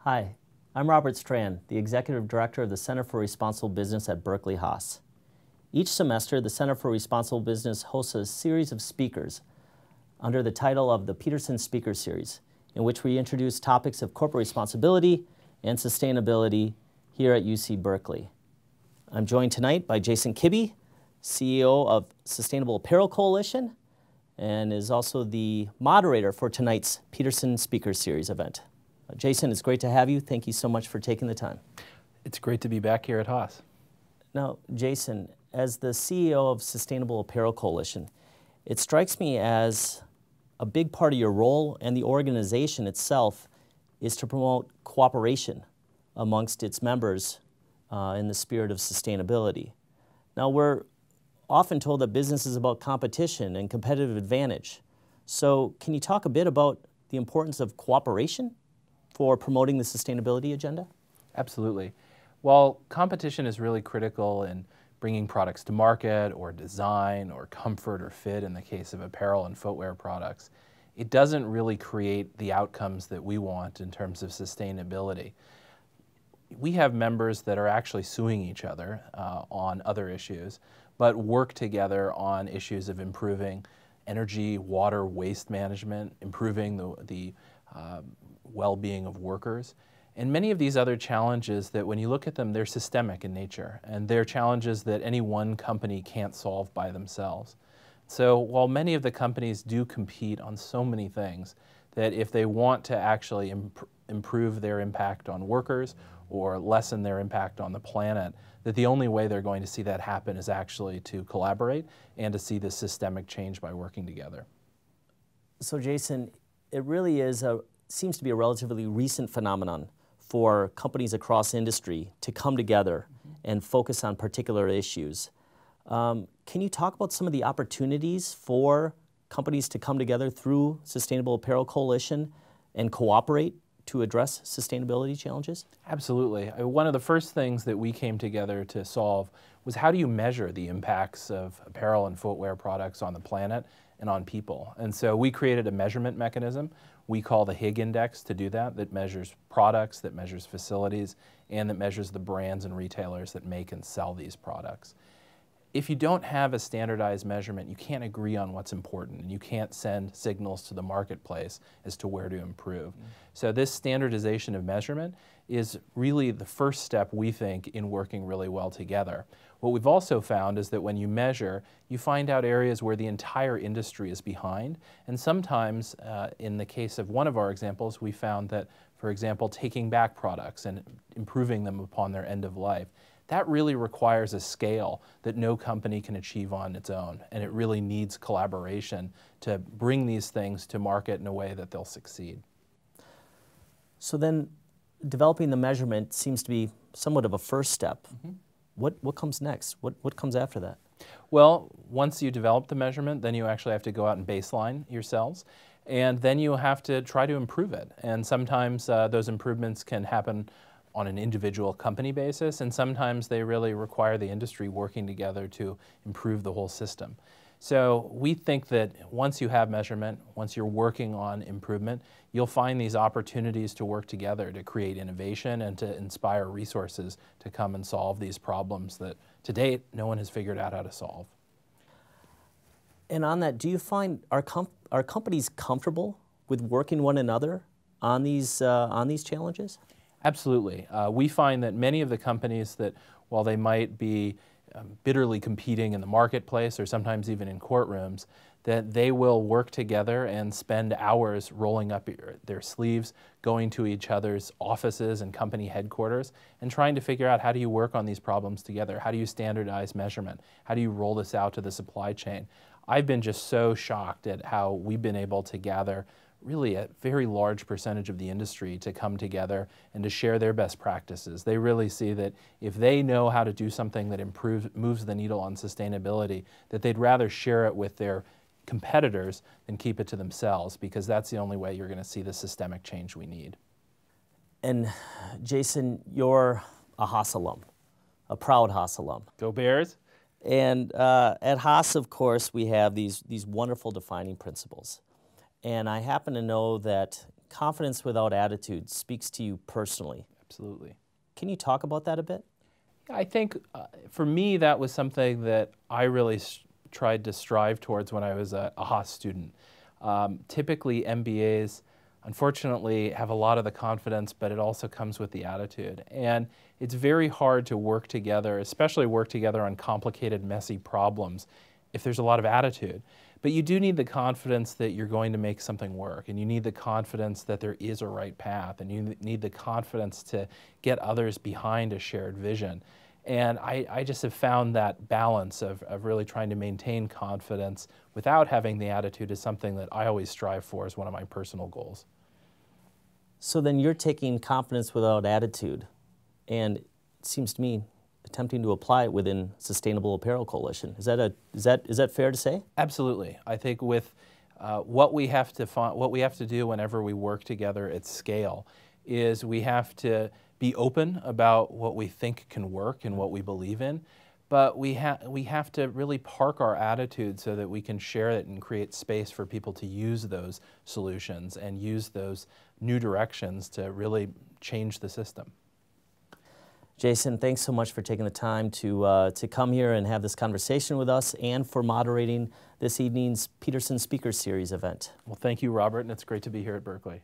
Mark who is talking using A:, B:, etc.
A: Hi, I'm Robert Strand, the Executive Director of the Center for Responsible Business at Berkeley Haas. Each semester, the Center for Responsible Business hosts a series of speakers under the title of the Peterson Speaker Series, in which we introduce topics of corporate responsibility and sustainability here at UC Berkeley. I'm joined tonight by Jason Kibbey, CEO of Sustainable Apparel Coalition, and is also the moderator for tonight's Peterson Speaker Series event. Jason, it's great to have you. Thank you so much for taking the time.
B: It's great to be back here at Haas.
A: Now, Jason, as the CEO of Sustainable Apparel Coalition, it strikes me as a big part of your role and the organization itself is to promote cooperation amongst its members in the spirit of sustainability. Now, we're often told that business is about competition and competitive advantage. So can you talk a bit about the importance of cooperation for promoting the sustainability agenda?
B: Absolutely. While competition is really critical in bringing products to market or design or comfort or fit in the case of apparel and footwear products, it doesn't really create the outcomes that we want in terms of sustainability. We have members that are actually suing each other on other issues, but work together on issues of improving energy, water, waste management, improving the well-being of workers, and many of these other challenges that when you look at them, they're systemic in nature, and they're challenges that any one company can't solve by themselves. So while many of the companies do compete on so many things, that if they want to actually improve their impact on workers or lessen their impact on the planet, that the only way they're going to see that happen is actually to collaborate and to see this systemic change by working together.
A: So Jason, it really seems to be a relatively recent phenomenon for companies across industry to come together and focus on particular issues. Can you talk about some of the opportunities for companies to come together through Sustainable Apparel Coalition and cooperate to address sustainability challenges?
B: Absolutely. One of the first things that we came together to solve was how do you measure the impacts of apparel and footwear products on the planet and on people? And so we created a measurement mechanism we call the Higg Index to do that, that measures products, that measures facilities, and that measures the brands and retailers that make and sell these products. If you don't have a standardized measurement, you can't agree on what's important, and you can't send signals to the marketplace as to where to improve. So this standardization of measurement is really the first step, we think, in working really well together. What we've also found is that when you measure, you find out areas where the entire industry is behind, and sometimes, in the case of one of our examples, we found that, for example, taking back products and improving them upon their end of life, that really requires a scale that no company can achieve on its own, and it really needs collaboration to bring these things to market in a way that they'll succeed.
A: So then, developing the measurement seems to be somewhat of a first step. What comes next? What comes after that?
B: Well, once you develop the measurement, then you actually have to go out and baseline yourselves, and then you have to try to improve it. And sometimes those improvements can happen on an individual company basis, and sometimes they really require the industry working together to improve the whole system. So we think that once you have measurement, once you're working on improvement, you'll find these opportunities to work together to create innovation and to inspire resources to come and solve these problems that to date no one has figured out how to solve.
A: And on that, do you find are companies comfortable with working one another on these challenges?
B: Absolutely. We find that many of the companies that, while they might be bitterly competing in the marketplace or sometimes even in courtrooms, that they will work together and spend hours rolling up their sleeves, going to each other's offices and company headquarters and trying to figure out how do you work on these problems together? How do you standardize measurement? How do you roll this out to the supply chain? I've been just so shocked at how we've been able to gather really a very large percentage of the industry to come together and to share their best practices. They really see that if they know how to do something that moves the needle on sustainability, that they'd rather share it with their competitors than keep it to themselves, because that's the only way you're going to see the systemic change we need.
A: And Jason, you're a Haas alum, a proud Haas alum.
B: Go Bears!
A: And at Haas, of course, we have these wonderful defining principles. And I happen to know that confidence without attitude speaks to you personally.
B: Absolutely.
A: Can you talk about that a bit?
B: I think for me that was something that I really tried to strive towards when I was a Haas student. Typically MBAs, unfortunately, have a lot of the confidence, but it also comes with the attitude. And it's very hard to work together, especially work together on complicated, messy problems, if there's a lot of attitude. But you do need the confidence that you're going to make something work, and you need the confidence that there is a right path, and you need the confidence to get others behind a shared vision. And I just have found that balance of really trying to maintain confidence without having the attitude is something that I always strive for as one of my personal goals.
A: So then you're taking confidence without attitude, and it seems to me attempting to apply it within Sustainable Apparel Coalition. Is that fair to say?
B: Absolutely. I think with what we have to do whenever we work together at scale is we have to be open about what we think can work and what we believe in, but we have to really park our attitude so that we can share it and create space for people to use those solutions and use those new directions to really change the system.
A: Jason, thanks so much for taking the time to come here and have this conversation with us and for moderating this evening's Peterson Speaker Series event.
B: Well, thank you, Robert, and it's great to be here at Berkeley.